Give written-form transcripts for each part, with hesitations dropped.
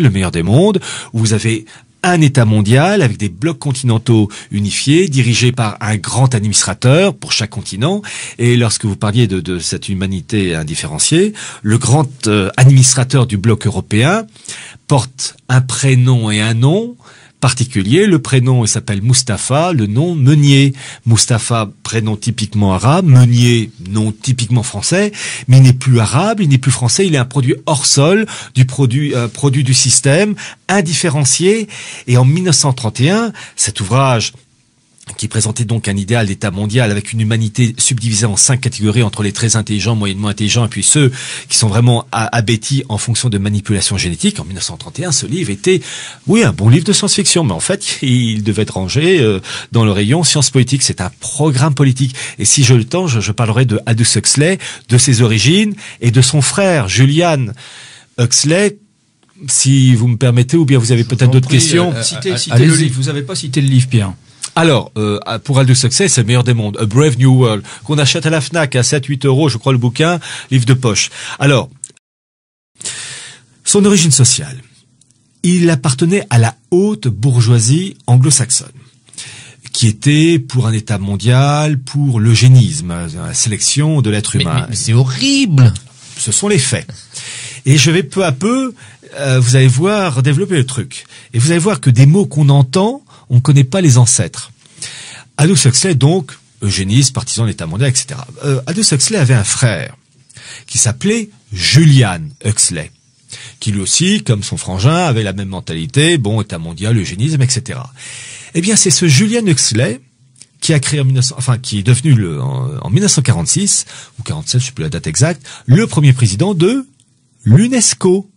le meilleur des mondes, où vous avez un État mondial avec des blocs continentaux unifiés, dirigés par un grand administrateur pour chaque continent. Et lorsque vous parliez de cette humanité indifférenciée, le grand administrateur du bloc européen porte un prénom et un nom particulier. Le prénom, il s'appelle Mustapha, le nom Meunier. Mustapha, prénom typiquement arabe, Meunier, nom typiquement français, mais il n'est plus arabe, il n'est plus français, il est un produit hors sol, produit du système, indifférencié. Et en 1931, cet ouvrage qui présentait donc un idéal d'État mondial avec une humanité subdivisée en 5 catégories entre les très intelligents, moyennement intelligents et puis ceux qui sont vraiment abêtis en fonction de manipulation génétique. En 1931, ce livre était, oui, un bon livre de science-fiction, mais en fait, il devait être rangé dans le rayon sciences politiques. C'est un programme politique. Et si j'ai le temps, je parlerai de Aldous Huxley, de ses origines et de son frère, Julian Huxley. Si vous me permettez, ou bien vous avez peut-être d'autres questions. Citez le livre. Vous n'avez pas cité le livre, Pierre. Alors, pour Aldous Huxley, c'est le meilleur des mondes. A Brave New World, qu'on achète à la Fnac à 7-8 euros, je crois, le bouquin, livre de poche. Alors, son origine sociale. Il appartenait à la haute bourgeoisie anglo-saxonne, qui était pour un État mondial, pour l'eugénisme, la sélection de l'être humain. Mais c'est horrible. Ce sont les faits. Et je vais peu à peu, vous allez voir, développer le truc. Et vous allez voir que des mots qu'on entend, on ne connaît pas les ancêtres. Aldous Huxley, donc, eugéniste, partisan de l'État mondial, etc. Aldous Huxley avait un frère qui s'appelait Julian Huxley, qui lui aussi, comme son frangin, avait la même mentalité, bon, État mondial, eugénisme, etc. Eh bien, c'est ce Julian Huxley qui a créé qui est devenu en 1946, ou 47, je ne sais plus la date exacte, le premier président de l'UNESCO.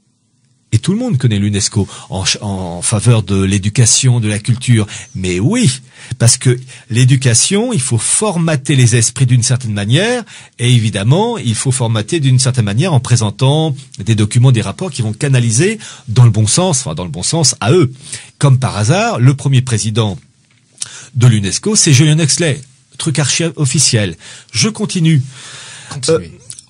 Et tout le monde connaît l'UNESCO en faveur de l'éducation, de la culture. Mais oui, parce que l'éducation, il faut formater les esprits d'une certaine manière, et évidemment, il faut formater d'une certaine manière en présentant des documents, des rapports qui vont canaliser dans le bon sens à eux. Comme par hasard, le premier président de l'UNESCO, c'est Julian Huxley, truc archi officiel. Je continue.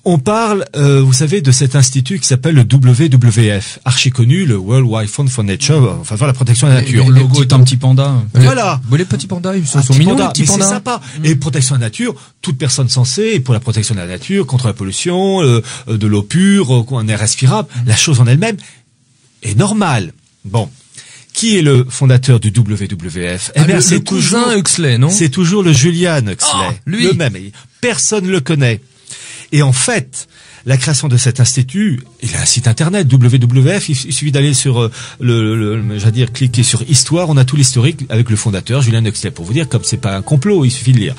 On parle, vous savez, de cet institut qui s'appelle le WWF, archi connu, le World Wide Fund for Nature, enfin la protection de la nature. Le logo est un petit panda. Voilà. Les petits pandas, ils sont mignons, les petits pandas. C'est sympa. Et protection de la nature, toute personne censée, pour la protection de la nature, contre la pollution, de l'eau pure, un air respirable, la chose en elle-même est normale. Bon. Qui est le fondateur du WWF? Eh bien, c'est toujours Huxley, non? C'est toujours le Julian Huxley. Lui. Le même. Personne ne le connaît. Et en fait, la création de cet institut, il a un site internet, WWF, il suffit d'aller sur cliquer sur Histoire, on a tout l'historique avec le fondateur, Julian Huxley, pour vous dire, comme c'est pas un complot, il suffit de lire.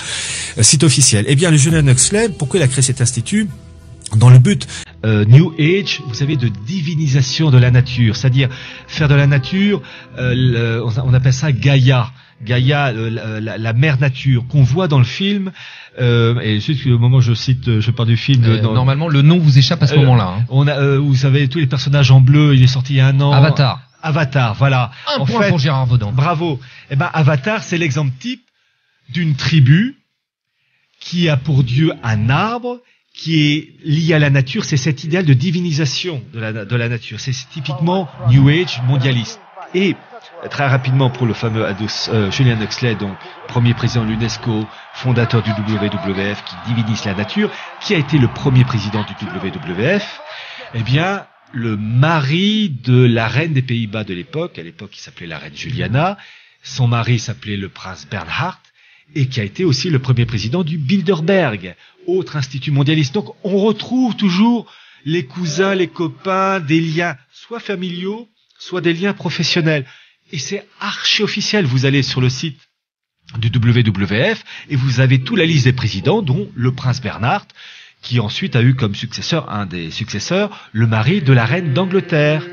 Site officiel. Eh bien, le Julian Huxley, pourquoi il a créé cet institut? Dans le but New Age, vous savez, de divinisation de la nature, c'est-à-dire faire de la nature, on appelle ça Gaïa, la mère nature qu'on voit dans le film. Et juste au moment où je parle du film. Normalement, le nom vous échappe à ce moment-là. Hein. On a, vous savez, tous les personnages en bleu. Il est sorti il y a un an. Avatar, voilà. Un point pour Gérard Vaudin. Bravo. Eh ben, Avatar, c'est l'exemple type d'une tribu qui a pour dieu un arbre, qui est lié à la nature. C'est cet idéal de divinisation de la nature. C'est typiquement New Age mondialiste. Et très rapidement pour le fameux Julian Huxley, donc premier président de l'UNESCO, fondateur du WWF, qui divinise la nature, qui a été le premier président du WWF, eh bien, le mari de la reine des Pays-Bas de l'époque, à l'époque il s'appelait la reine Juliana, son mari s'appelait le prince Bernhard, et qui a été aussi le premier président du Bilderberg, autre institut mondialiste. Donc on retrouve toujours les cousins, les copains, des liens soit familiaux, soit des liens professionnels. Et c'est archi officiel. Vous allez sur le site du WWF et vous avez toute la liste des présidents, dont le prince Bernhard, qui ensuite a eu comme successeur, un des successeurs, le mari de la reine d'Angleterre,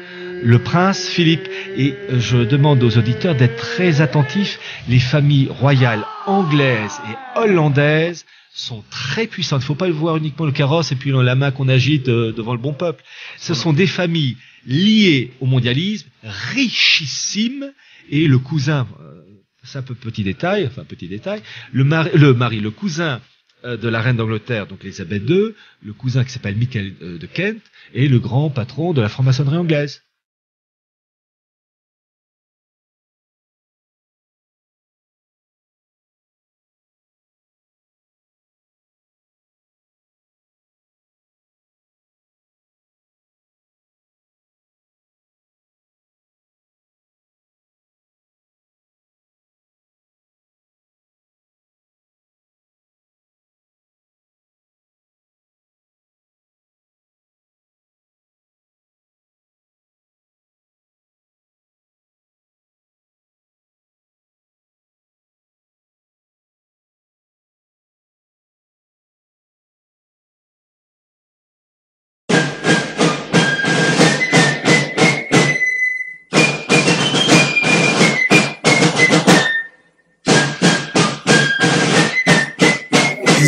le prince Philippe. Et je demande aux auditeurs d'être très attentifs. Les familles royales anglaises et hollandaises sont très puissantes. Il ne faut pas voir uniquement le carrosse et puis la main qu'on agite devant le bon peuple. Ce sont des familles liées au mondialisme, richissimes, et le cousin, c'est un peu petit détail, le cousin de la reine d'Angleterre, donc Elisabeth II, le cousin qui s'appelle Michael de Kent, et le grand patron de la franc-maçonnerie anglaise.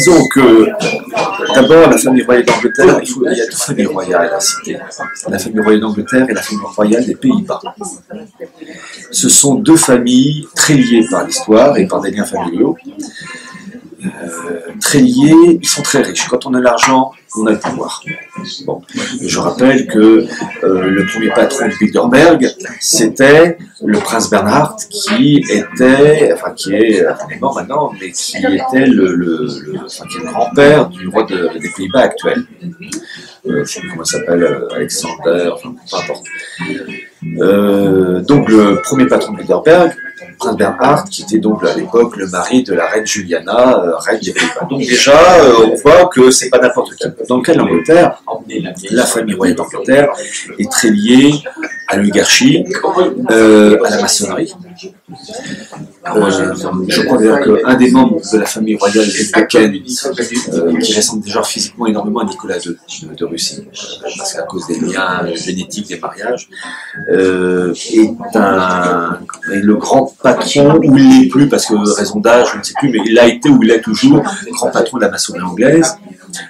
disons que d'abord la famille royale d'Angleterre, il y a deux familles royales à citer. La famille royale d'Angleterre et la famille royale des Pays-Bas. Ce sont deux familles très liées par l'histoire et par des liens familiaux. Très liés, ils sont très riches. Quand on a l'argent, on a le pouvoir. Bon. Je rappelle que le premier patron de Bilderberg, c'était le prince Bernhard, qui était, enfin qui est mort maintenant, mais qui était qui est le grand-père du roi des Pays-Bas actuel. Je ne sais plus comment il s'appelle, Alexander, enfin peu importe. Donc le premier patron de Bilderberg, Prince Bernhard, qui était donc à l'époque le mari de la reine Juliana, reine des Pays-Bas. Donc déjà, on voit que c'est pas n'importe qui. Dans le cas de l'Angleterre, la famille royale d'Angleterre est très liée à l'oligarchie, à la maçonnerie. Je crois d'ailleurs qu'un des membres de la famille royale, Bacon, qui ressemble déjà physiquement énormément à Nicolas II de Russie, parce qu'à cause des liens génétiques des mariages, est le grand patron, ou il n'est plus, parce que raison d'âge, je ne sais plus, mais il a été ou il est toujours grand patron de la maçonnerie anglaise.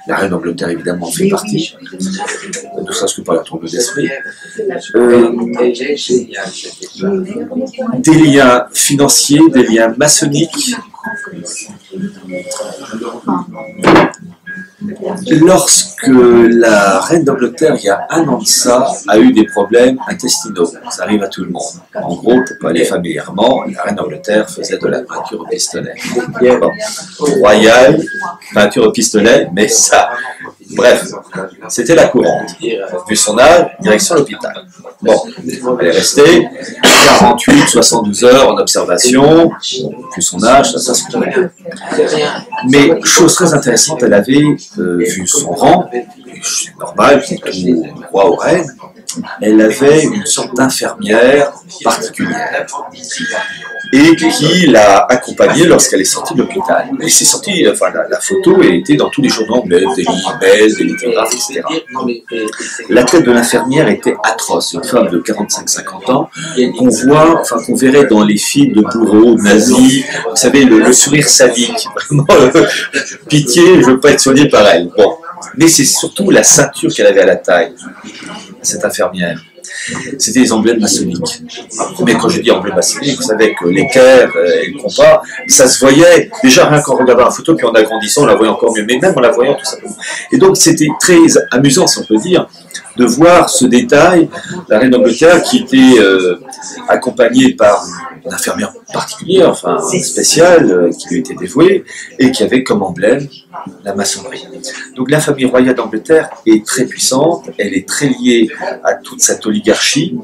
La reine d'Angleterre, évidemment, en fait partie, ne serait-ce que par la trompe d'esprit. Des liens financiers, des liens maçonniques. Lorsque la reine d'Angleterre, il y a un an de ça, a eu des problèmes intestinaux, ça arrive à tout le monde. En gros, pour parler familièrement, la reine d'Angleterre faisait de la peinture au pistolet. Bon. Royale, peinture au pistolet, mais ça, bref, c'était la courante. Vu son âge, direction l'hôpital. Bon, elle est restée 48, 72 heures en observation, vu son âge, ça se tournait bien. Mais, chose très intéressante, elle avait, vu son rang, c'est normal, c'est tout roi ou reine, elle avait une sorte d'infirmière particulière et qui l'a accompagnée lorsqu'elle est sortie de l'hôpital. Et c'est sorti, enfin la photo a été dans tous les journaux anglais, des Libelles, des Télégraphes, etc. La tête de l'infirmière était atroce, une femme de 45-50 ans qu'on voit, enfin qu'on verrait dans les films de bourreaux nazis, vous savez, le sourire sadique, vraiment pitié, je ne veux pas être soigné par elle. Bon. Mais c'est surtout la ceinture qu'elle avait à la taille, cette infirmière. C'était des emblèmes maçonniques. Mais quand je dis emblèmes maçonniques, vous savez que l'équerre et le compas, ça se voyait déjà rien qu'en regardant la photo, puis en agrandissant, on la voyait encore mieux, mais même en la voyant tout simplement. Et donc c'était très amusant, si on peut dire, de voir ce détail, la reine d'Angleterre qui était accompagnée par une infirmière particulière, enfin spéciale, qui lui était dévouée, et qui avait comme emblème la maçonnerie. Donc la famille royale d'Angleterre est très puissante, elle est très liée à toute cette oligarchie.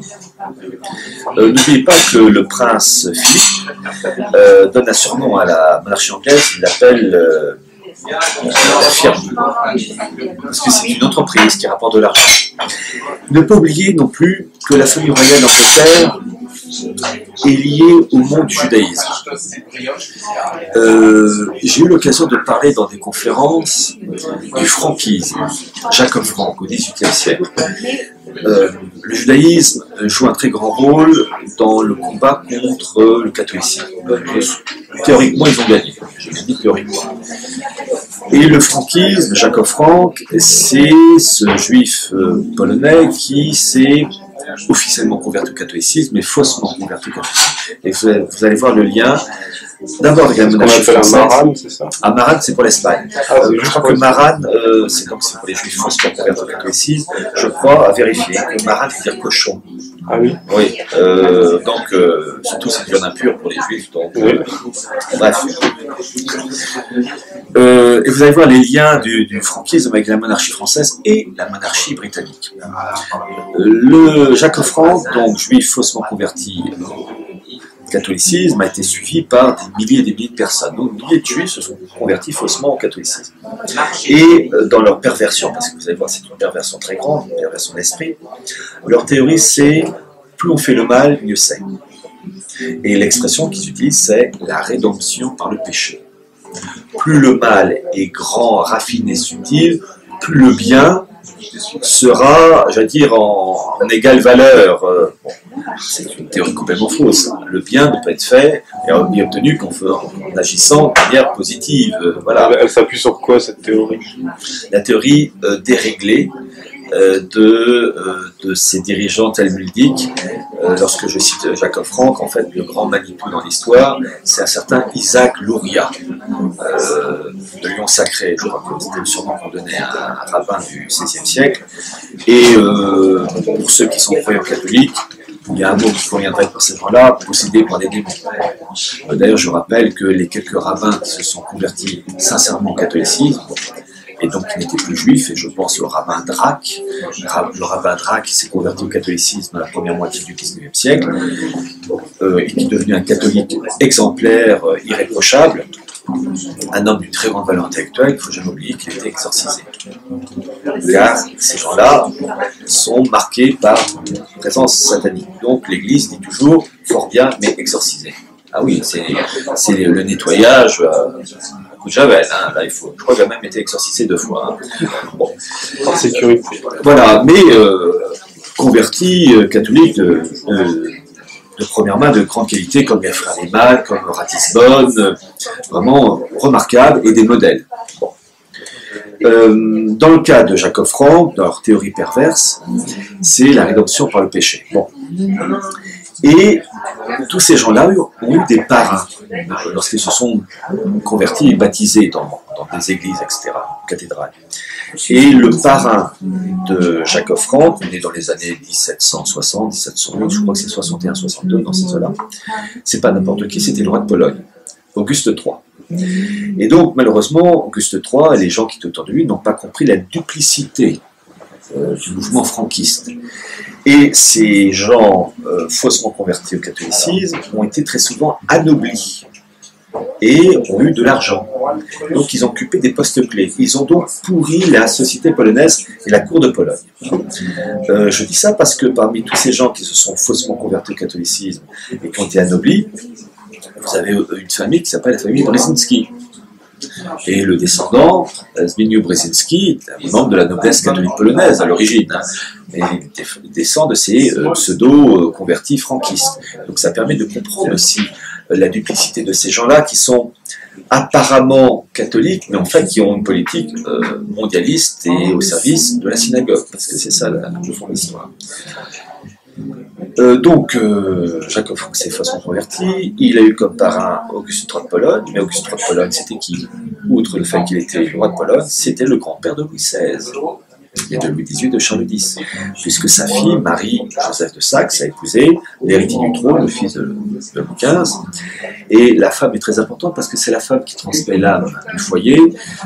N'oubliez pas que le prince Philippe donne un surnom à la monarchie anglaise, il l'appelle la firme, parce que c'est une entreprise qui rapporte de l'argent. Ne pas oublier non plus que la famille royale d'Angleterre est liée au monde du judaïsme. J'ai eu l'occasion de parler dans des conférences du franquisme, Jacob Frank, au XVIIIe siècle. Le judaïsme joue un très grand rôle dans le combat contre le catholicisme. Théoriquement, ils ont gagné. J'ai dit théoriquement. Et le franquisme, Jacob Frank, c'est ce juif polonais qui s'est officiellement converti au catholicisme, mais faussement converti au catholicisme. Et vous allez voir le lien. D'abord, il y a la monarchie française. Maran, c'est ça? Ah, Maran, c'est pour l'Espagne. Je crois que Maran, c'est pour les juifs faussement convertis au catholicisme. Je crois, à vérifier, que Maran veut dire cochon. Ah oui? Oui. Donc, surtout c'est une viande impure pour les juifs. Donc, oui. Bref. Et vous allez voir les liens du franquisme avec la monarchie française et la monarchie britannique. Le Jacob Frank, donc juif faussement converti au catholicisme, a été suivi par des milliers et des milliers de personnes. Donc, des milliers de juifs se sont convertis faussement au catholicisme. Et dans leur perversion, parce que vous allez voir, c'est une perversion très grande, une perversion d'esprit, leur théorie c'est plus on fait le mal, mieux c'est. Et l'expression qu'ils utilisent, c'est la rédemption par le péché. Plus le mal est grand, raffiné, subtil, plus le bien sera, j'allais dire, en égale valeur. C'est une théorie complètement fausse. Le bien ne peut être fait et obtenu qu'en en agissant de manière positive. Voilà. Elle s'appuie sur quoi, cette théorie? La théorie déréglée de ces dirigeants talmudiques. Lorsque je cite Jacob Frank, en fait, le grand Manitou dans l'histoire, c'est un certain Isaac Luria, de Lyon Sacré, je crois que c'était le surnom qu'on donnait à un rabbin du XVIe siècle. Et pour ceux qui sont croyants catholiques, il y a un mot qui conviendrait pour ces gens-là, possédés par des démons. D'ailleurs, je rappelle que les quelques rabbins qui se sont convertis sincèrement au catholicisme, et donc qui n'était plus juif, et je pense au rabbin Drac, le rabbin Drac qui s'est converti au catholicisme dans la première moitié du XIXe siècle, et qui est devenu un catholique exemplaire, irréprochable, un homme d'une très grande valeur intellectuelle, il ne faut jamais oublier qu'il était exorcisé. Car ces gens-là sont marqués par une présence satanique. Donc l'Église dit toujours, fort bien, mais exorcisé. Ah oui, c'est le nettoyage à coup de javel. Hein. Là, je crois qu'il a même été exorcisé 2 fois. Hein. Bon. Par sécurité. Voilà, mais converti catholique de première main, de grande qualité, comme les frères Lehmann, comme Ratisbonne, vraiment remarquables, et des modèles. Bon. Dans le cas de Jacob Frank, dans leur théorie perverse, c'est la rédemption par le péché. Bon. Et tous ces gens-là ont eu des parrains lorsqu'ils se sont convertis et baptisés dans des églises, etc., cathédrales. Et le parrain de Jacob Frank, né dans les années 1760, 1708, je crois que c'est 61, 62, dans ces eaux-là, c'est pas n'importe qui, c'était le roi de Pologne, Auguste III. Et donc, malheureusement, Auguste III et les gens qui étaient autour de lui n'ont pas compris la duplicité du mouvement franquiste. Et ces gens faussement convertis au catholicisme ont été très souvent anoblis et ont eu de l'argent. Donc ils ont occupé des postes clés. Ils ont donc pourri la société polonaise et la cour de Pologne. Je dis ça parce que parmi tous ces gens qui se sont faussement convertis au catholicisme et qui ont été anoblis, vous avez une famille qui s'appelle la famille Brzezinski. Et le descendant, Zbigniew Brzezinski, est un membre de la noblesse catholique polonaise à l'origine, hein, et il descend de ces pseudo-convertis franquistes. Donc ça permet de comprendre aussi la duplicité de ces gens-là qui sont apparemment catholiques, mais en fait qui ont une politique mondialiste et au service de la synagogue, parce que c'est ça le fond de l'histoire. Jacob Frank s'est faussement converti, il a eu comme parrain Auguste III de Pologne, mais Auguste III de Pologne c'était qui? Outre le fait qu'il était le roi de Pologne, c'était le grand-père de Louis XVI et de Louis XVIII de Charles X, puisque sa fille, Marie-Joseph de Saxe, a épousé l'héritier du trône, le fils de Louis XV, et la femme est très importante parce que c'est la femme qui transmet l'âme du foyer,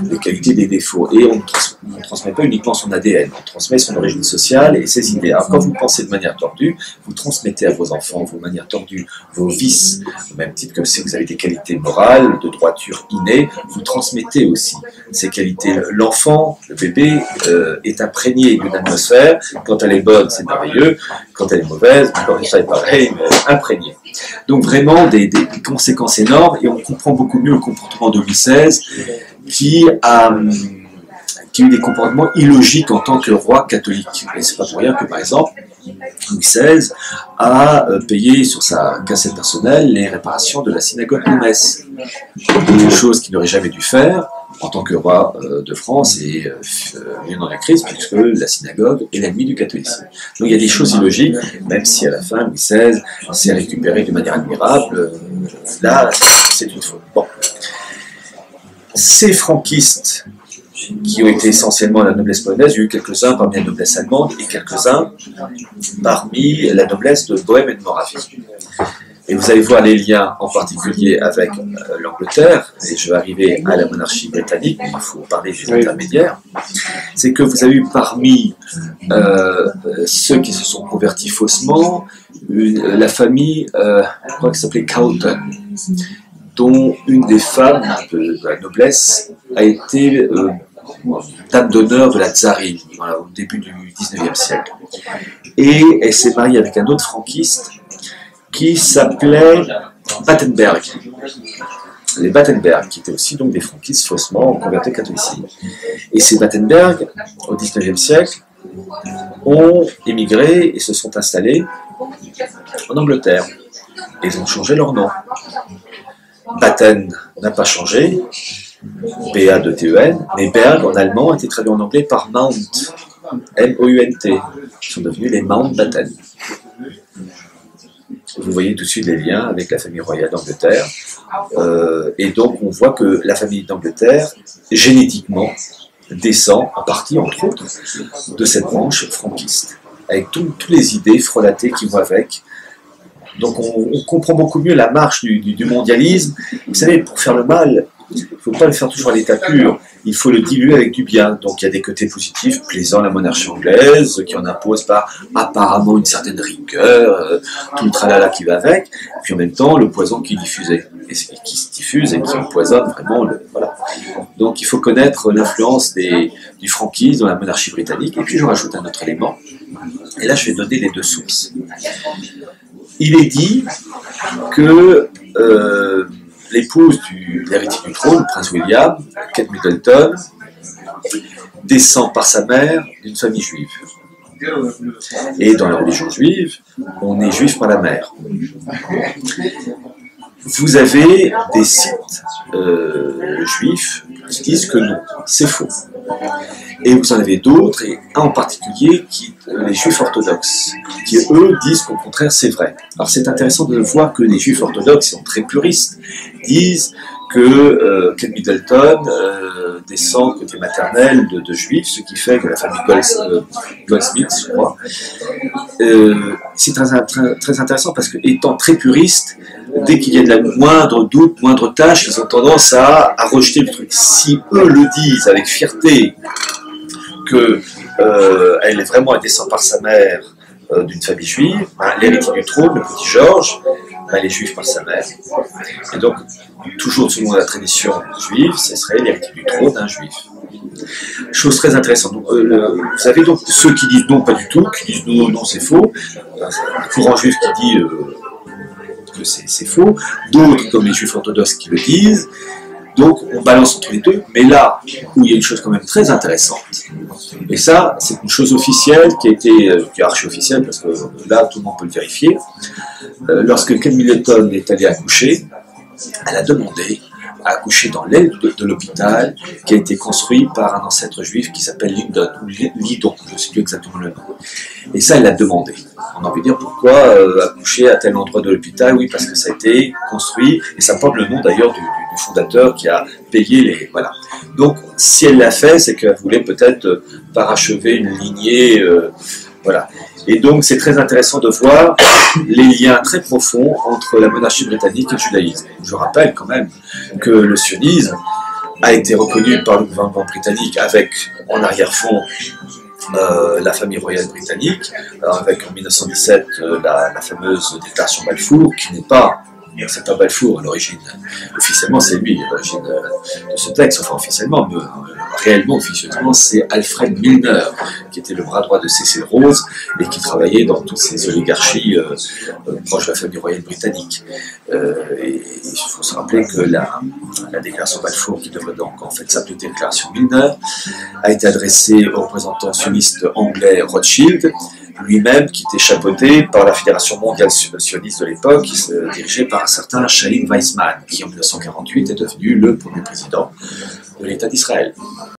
les qualités, des défauts, et on ne transmet pas uniquement son ADN, on transmet son origine sociale et ses idées. Alors quand vous pensez de manière tordue, vous transmettez à vos enfants vos manières tordues, vos vices, au même titre que si vous avez des qualités morales, de droiture innées, vous transmettez aussi ces qualités. L'enfant, le bébé, est imprégné d'une atmosphère. Quand elle est bonne, c'est merveilleux. Quand elle est mauvaise, ça est pareil, mais imprégné. Donc vraiment des conséquences énormes, et on comprend beaucoup mieux le comportement de Louis XVI qui a eu des comportements illogiques en tant que roi catholique. Et c'est pas pour rien que, par exemple, Louis XVI a payé sur sa cassette personnelle les réparations de la synagogue de Metz. Une chose qu'il n'aurait jamais dû faire en tant que roi de France et venu dans la crise, puisque la synagogue est l'ennemi du catholicisme. Donc il y a des choses illogiques, même si à la fin, Louis XVI s'est récupéré de manière admirable. Là, c'est une faute. Bon. Ces franquistes qui ont été essentiellement la noblesse polonaise, il y a eu quelques-uns parmi la noblesse allemande et quelques-uns parmi la noblesse de Bohême et de Moravie. Et vous allez voir les liens en particulier avec l'Angleterre, et je vais arriver à la monarchie britannique, mais il faut parler des intermédiaires. C'est que vous avez eu parmi ceux qui se sont convertis faussement, la famille, je crois qu'elle s'appelait Cowton, dont une des femmes de la noblesse a été dame d'honneur de la tsarine, voilà, au début du XIXe siècle. Et elle s'est mariée avec un autre franquiste qui s'appelait Battenberg. Les Battenberg, qui étaient aussi donc des franquistes faussement convertis au catholicisme. Et ces Battenberg, au XIXe siècle, ont émigré et se sont installés en Angleterre. Et ils ont changé leur nom. Batten n'a pas changé, B-A-2-T-E-N, mais Berg en allemand a été traduit en anglais par Mount, M-O-U-N-T. Ils sont devenus les Mountbatten. Vous voyez tout de suite les liens avec la famille royale d'Angleterre. Et donc on voit que la famille d'Angleterre, génétiquement, descend en partie, entre autres, de cette branche franquiste, avec toutes les idées frelatées qui vont avec. Donc on comprend beaucoup mieux la marche du mondialisme. Vous savez, pour faire le mal, il ne faut pas le faire toujours à l'état pur, il faut le diluer avec du bien. Donc il y a des côtés positifs, plaisant la monarchie anglaise, qui en impose par apparemment une certaine rigueur, tout le tralala qui va avec, puis en même temps le poison qui diffusait, et qui se diffuse et qui empoisonne vraiment. Voilà. Donc il faut connaître l'influence du franquisme dans la monarchie britannique. Et puis je rajoute un autre élément, et là je vais donner les deux sources. Il est dit que l'épouse de l'héritier du trône, le prince William, Kate Middleton, descend par sa mère d'une famille juive. Et dans la religion juive, on est juif par la mère. Vous avez des sites juifs qui disent que non, c'est faux. Et vous en avez d'autres, et un en particulier, les juifs orthodoxes, qui eux disent qu'au contraire c'est vrai. Alors c'est intéressant de voir que les juifs orthodoxes, qui sont très puristes, disent que Kate Middleton descend côté maternel de juifs, ce qui fait que la famille Goldsmith, je crois, c'est très intéressant parce que étant très puristes, dès qu'il y a de la moindre doute, moindre tâche, ils ont tendance à rejeter le truc. Si eux le disent avec fierté que elle est vraiment elle descend par sa mère d'une famille juive, l'héritier du trône, le petit Georges, elle est juive par sa mère. Et donc, toujours selon la tradition juive, ce serait l'héritier du trône d'un juif. Chose très intéressante. Donc, vous avez donc ceux qui disent non, pas du tout, qui disent non, non, c'est faux. Un courant juif qui dit que c'est faux. D'autres, comme les juifs orthodoxes, qui le disent. Donc, on balance entre les deux. Mais là où il y a une chose quand même très intéressante, et ça, c'est une chose officielle qui est archi-officielle, parce que là, tout le monde peut le vérifier. Lorsque Kate Middleton est allée accoucher, elle a demandé à accoucher dans l'aile de l'hôpital qui a été construit par un ancêtre juif qui s'appelle Lydon, je ne sais plus exactement le nom. Et ça, elle l'a demandé. On a envie de dire pourquoi accoucher à tel endroit de l'hôpital. Oui, parce que ça a été construit, et ça porte le nom d'ailleurs du fondateur qui a payé les... Voilà. Donc, si elle l'a fait, c'est qu'elle voulait peut-être parachever une lignée... voilà. Et donc, c'est très intéressant de voir les liens très profonds entre la monarchie britannique et le judaïsme. Je rappelle quand même que le sionisme a été reconnu par le gouvernement britannique avec, en arrière-fond, la famille royale britannique, avec en 1917 la fameuse déclaration Balfour, qui n'est pas... C'est pas Balfour à l'origine. Officiellement, c'est lui à l'origine de ce texte. Enfin, officiellement, mais réellement, officieusement, c'est Alfred Milner, qui était le bras droit de Cecil Rhodes et qui travaillait dans toutes ces oligarchies proches de la famille royale britannique. Et il faut se rappeler que la déclaration Balfour, qui devrait donc en fait s'appeler déclaration Milner, a été adressée au représentant sioniste anglais Rothschild, lui-même qui était chapeauté par la Fédération mondiale sioniste de l'époque, dirigée par un certain Chaim Weizmann, qui en 1948 est devenu le premier président de l'État d'Israël.